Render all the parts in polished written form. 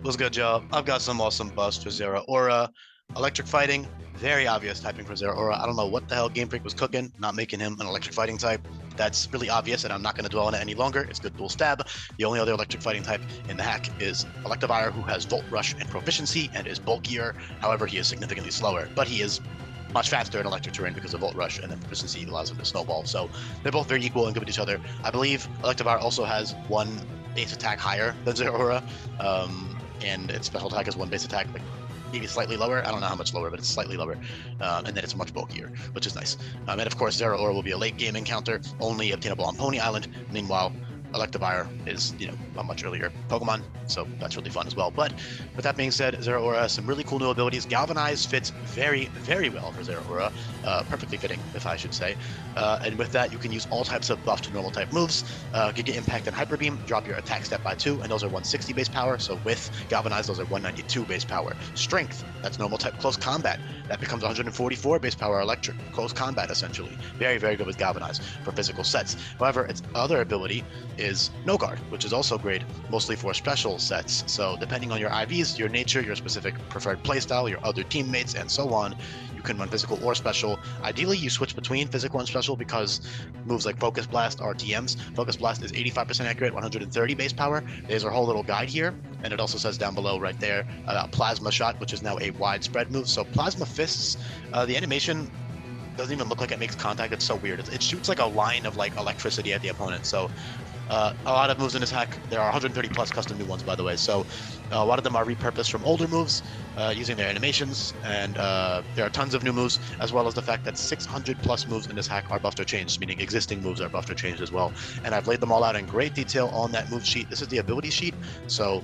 What's good, Joe? I've got some awesome buffs for Zeraora. Electric Fighting, very obvious typing for Zeraora. I don't know what the hell Game Freak was cooking, not making him an Electric Fighting type. That's really obvious, and I'm not going to dwell on it any longer. It's good dual stab. The only other Electric Fighting type in the hack is Electivire, who has Volt Rush and Proficiency and is bulkier. However, he is significantly slower, but he is much faster in electric terrain because of Volt Rush, and then Proficiency allows him to snowball. So they're both very equal and good with each other. I believe Electivire also has one base attack higher than Zeraora, and its special attack is one base attack, like maybe slightly lower. I don't know how much lower, but it's slightly lower. And then it's much bulkier, which is nice. And of course, Zeraora will be a late game encounter, only obtainable on Pony Island. Meanwhile, Electivire is, a much earlier Pokemon, so that's really fun as well. But with that being said, Zeraora has some really cool new abilities. Galvanize fits very, very well for Zeraora, perfectly fitting, if I should say. And with that, you can use all types of buff to normal type moves. Giga Impact and Hyper Beam drop your attack step by 2, and those are 160 base power. So with Galvanize, those are 192 base power. Strength, that's normal type close combat. That becomes 144 base power electric, close combat essentially. Very, very good with Galvanize for physical sets. However, its other ability is No Guard, which is also great, mostly for special sets. So depending on your IVs, your nature, your specific preferred playstyle, your other teammates, and so on, you can run physical or special. Ideally, you switch between physical and special because moves like Focus Blast are TMs. Focus Blast is 85% accurate, 130 base power. There's our whole little guide here, and it also says down below right there about Plasma Shot, which is now a widespread move. So Plasma Fists, the animation doesn't even look like it makes contact. It's so weird. It shoots like a line of like electricity at the opponent. So a lot of moves in this hack. There are 130 plus custom new ones, by the way. So a lot of them are repurposed from older moves using their animations, and there are tons of new moves, as well as the fact that 600 plus moves in this hack are buffed or changed, meaning existing moves are buffed or changed as well. And I've laid them all out in great detail on that move sheet. This is the ability sheet, so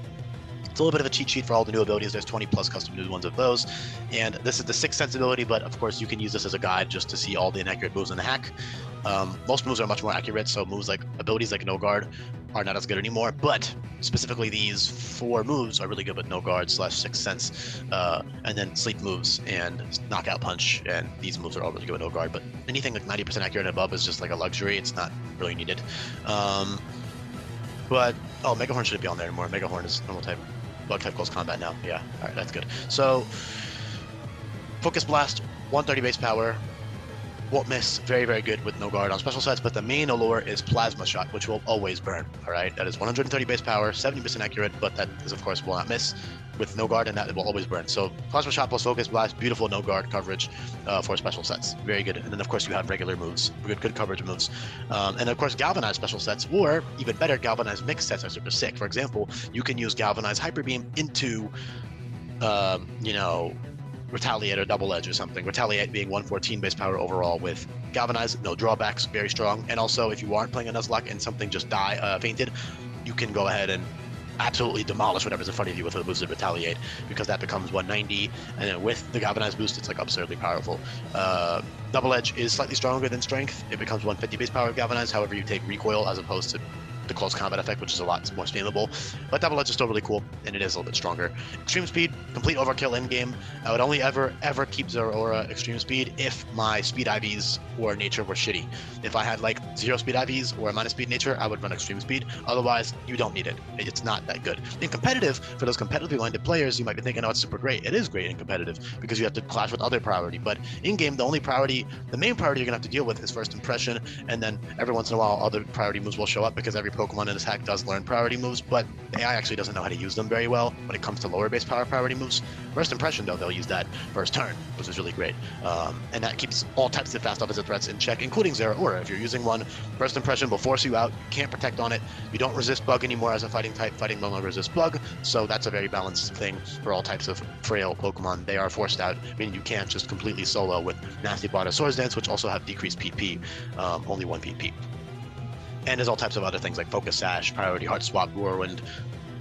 it's a little bit of a cheat sheet for all the new abilities. There's 20 plus custom new ones of those. And this is the 6th sense ability, but of course you can use this as a guide just to see all the inaccurate moves in the hack. Most moves are much more accurate, so moves like abilities like No Guard are not as good anymore, but specifically these 4 moves are really good with No Guard / 6th sense, and then sleep moves and knockout punch, and these moves are all really good with No Guard, but anything like 90% accurate and above is just like a luxury. It's not really needed. But Mega Horn shouldn't be on there anymore. Mega Horn is normal type, bug type close combat now. Yeah, all right, that's good. So Focus Blast, 130 base power. Won't miss, very, very good with No Guard on special sets, but the main allure is Plasma Shot, which will always burn, all right? That is 130 base power, 70% accurate, but that is, of course, will not miss with No Guard, and that will always burn. So Plasma Shot plus Focus Blast, beautiful No Guard coverage for special sets. Very good. And then, of course, you have regular moves, good coverage moves. And, of course, Galvanize special sets, or even better, Galvanize mixed sets are super sick. For example, you can use Galvanize Hyper Beam into, Retaliate or Double Edge or something. Retaliate being 114 base power overall with Galvanize, no drawbacks, very strong. And also, if you aren't playing a Nuzlocke and something just fainted, you can go ahead and absolutely demolish whatever's in front of you with a boosted Retaliate, because that becomes 190, and then with the Galvanize boost, it's like absurdly powerful. Double Edge is slightly stronger than Strength. It becomes 150 base power of Galvanize, however you take Recoil as opposed to the close combat effect, which is a lot more spammable. But Double Edge is still really cool, and it is a little bit stronger. Extreme Speed, complete overkill in game. I would only ever keep Zeraora Extreme Speed if my speed IVs or nature were shitty. If I had like 0 speed IVs or a minus speed nature, I would run Extreme Speed. Otherwise, you don't need it. It's not that good. In competitive, for those competitively minded players, you might be thinking, oh, it's super great. It is great in competitive because you have to clash with other priority. But in game, the main priority you're gonna have to deal with is first impression, and then every once in a while, other priority moves will show up because every Pokemon in this hack does learn priority moves, but the AI actually doesn't know how to use them very well when it comes to lower base power priority moves. First impression, though, they'll use that first turn, which is really great. And that keeps all types of fast opposite threats in check, including Zeraora. If you're using one, first impression will force you out. You can't protect on it. You don't resist bug anymore as a fighting type. Fighting no longer resists bug, so that's a very balanced thing for all types of frail Pokemon. They are forced out, meaning you can't just completely solo with Nasty Plot or Swords Dance, which also have decreased PP, only 1 PP. And there's all types of other things like Focus Sash, Priority Heart Swap, Whirlwind,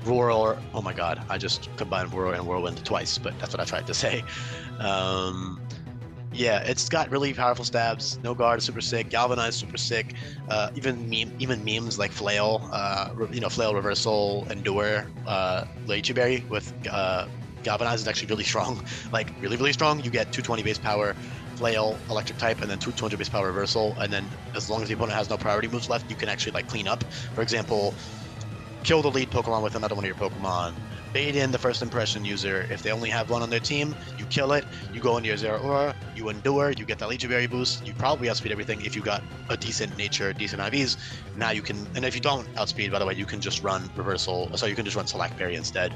Roar. Oh my god, I just combined Roar and Whirlwind twice, but that's what I tried to say. Yeah, it's got really powerful stabs. No Guard is super sick. Galvanize super sick. Even memes like Flail, Flail Reversal, Endure, Lychee Berry with Galvanize is actually really strong. Like really, really strong. You get 220 base power. Flail, electric type, and then 200 base power reversal, and then as long as the opponent has no priority moves left, you can actually like clean up. For example, kill the lead Pokemon with another one of your Pokemon, bait in the first impression user. If they only have one on their team, you kill it, you go into your Zeraora, you endure, you get that legendary boost, you probably outspeed everything if you got a decent nature, decent IVs. Now you can, and if you don't outspeed, by the way, you can just run reversal, so you can just run select berry instead,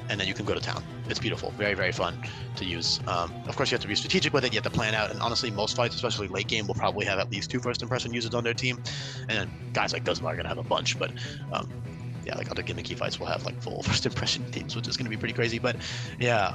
and then you can go to town. It's beautiful, very, very fun to use. Of course, you have to be strategic with it, you have to plan out, and honestly, most fights, especially late game, will probably have at least 2 first impression users on their team, and then guys like Guzma are gonna have a bunch, but yeah, like other gimmicky fights will have like full first impression teams, which is going to be pretty crazy. But yeah,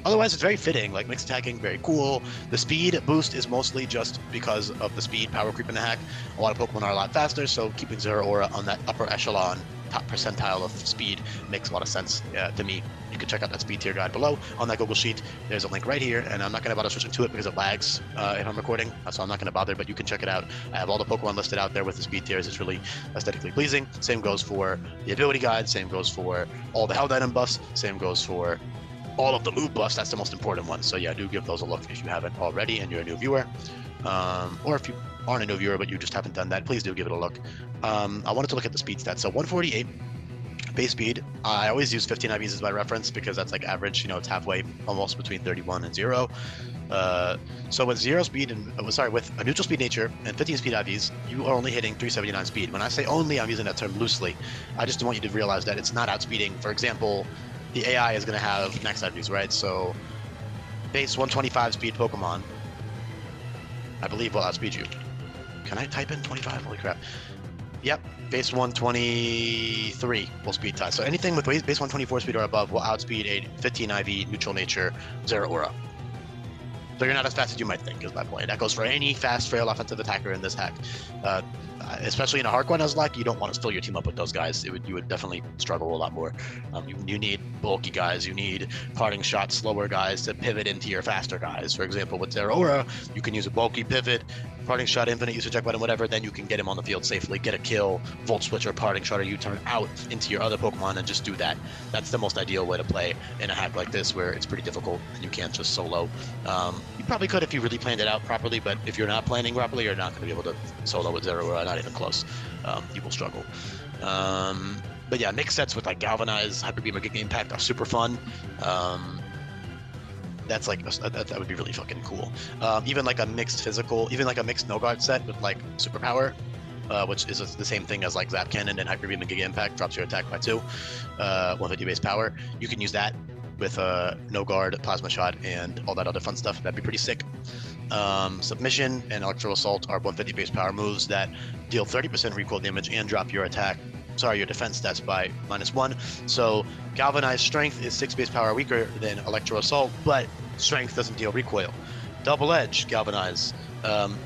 otherwise it's very fitting. Like mixed attacking, very cool. The speed boost is mostly just because of the speed power creep in the hack. A lot of Pokemon are a lot faster, so keeping Zeraora on that upper echelon, top percentile of speed makes a lot of sense to me. You can check out that speed tier guide below on that Google Sheet. There's a link right here, and I'm not going to bother switching to it because it lags if I'm recording, so I'm not going to bother, but you can check it out. I have all the Pokemon listed out there with the speed tiers. It's really aesthetically pleasing. Same goes for the ability guide, same goes for all the held item buffs, same goes for all of the move buffs. That's the most important one. So yeah, do give those a look if you haven't already and you're a new viewer. Or if you aren't a new viewer but you just haven't done that, please do give it a look. I wanted to look at the speed stats. So 148 base speed. I always use 15 IVs as my reference because that's like average, you know, it's halfway almost between 31 and 0. So with 0 speed and with a neutral speed nature and 15 speed IVs, you are only hitting 379 speed. When I say only, I'm using that term loosely. I just want you to realize that it's not outspeeding. For example, the AI is going to have max IVs, right? So base 125 speed Pokemon, I believe, will outspeed you. Can I type in 25? Holy crap. Yep, base 123 will speed tie. So anything with base 124 speed or above will outspeed a 15 IV neutral nature Zeraora. So you're not as fast as you might think, is my point. That goes for any fast, frail offensive attacker in this hack. Especially in a hardcore Nuzlocke, you don't want to fill your team up with those guys. You would definitely struggle a lot more. You need bulky guys, you need parting shot slower guys to pivot into your faster guys. For example, with Zeraora, you can use a bulky pivot, parting shot, infinite use eject button, whatever, then you can get him on the field safely, get a kill, volt switch or parting shot or U-turn out into your other Pokemon and just do that. That's the most ideal way to play in a hack like this where it's pretty difficult and you can't just solo. You probably could if you really planned it out properly, but if you're not planning properly, you're not going to be able to solo with Zeraora, not even close. You will struggle. But yeah, mixed sets with like Galvanize, Hyper Beam, or Giga Impact are super fun. That's like that would be really fucking cool. Even like a mixed physical, even like a mixed no guard set with like superpower, which is the same thing as like Zap Cannon and Hyper Beam and Giga Impact, drops your attack by 2, 150 base power. You can use that with no guard, plasma shot, and all that other fun stuff. That'd be pretty sick. Submission and Electro Assault are 150 base power moves that deal 30% recoil damage and drop your your defense stats by -1. So Galvanized Strength is 6 base power weaker than Electro Assault, but Strength doesn't deal recoil. Double Edge Galvanize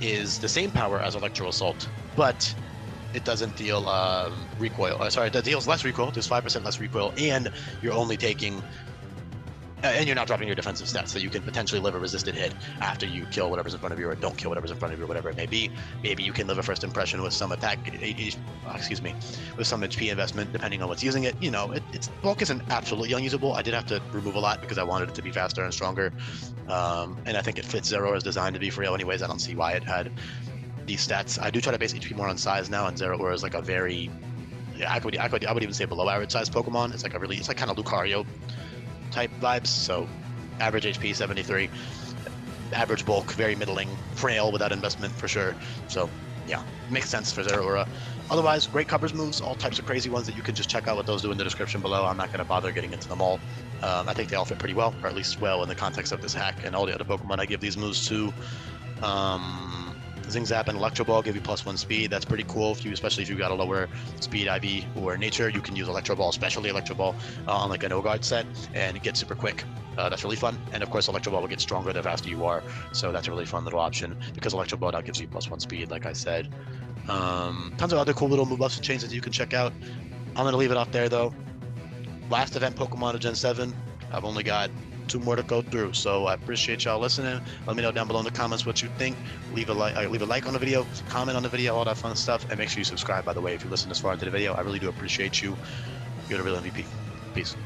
is the same power as Electro Assault, but it doesn't deal recoil. That deals less recoil, there's 5% less recoil, and you're only taking and you're not dropping your defensive stats, so you can potentially live a resisted hit after you kill whatever's in front of you or don't kill whatever's in front of you or whatever it may be. Maybe you can live a first impression with some attack, with some HP investment, depending on what's using it. You know, its bulk isn't absolutely unusable. I did have to remove a lot because I wanted it to be faster and stronger. And I think it fits Zeraora's design to be frail anyways. I don't see why it had these stats. I do try to base HP more on size now, and Zeraora is like a very, I would even say below average size Pokemon. It's like it's like kind of Lucario type vibes. So average HP 73, average bulk, very middling, frail without investment for sure. So yeah, makes sense for Zeraora. Otherwise, great covers moves, all types of crazy ones that you can just check out what those do in the description below. I'm not going to bother getting into them all. I think they all fit pretty well, or at least well in the context of this hack and all the other Pokemon I give these moves to. Zing Zap and Electro Ball give you +1 speed. That's pretty cool, especially if you've got a lower speed IV or nature. You can use Electro Ball, especially Electro Ball, on like a no guard set, and get super quick. That's really fun. And of course, Electro Ball will get stronger the faster you are, so that's a really fun little option because Electro Ball now gives you +1 speed, like I said. Tons of other cool little move buffs and changes that you can check out. I'm going to leave it off there though. Last event Pokemon of Gen 7. I've only got 2 more to go through, so I appreciate y'all listening. Let me know down below in the comments what you think. Leave a like on the video, comment on the video, all that fun stuff, and make sure you subscribe, by the way, if you listen this far into the video. I really do appreciate you. You're the real MVP. Peace.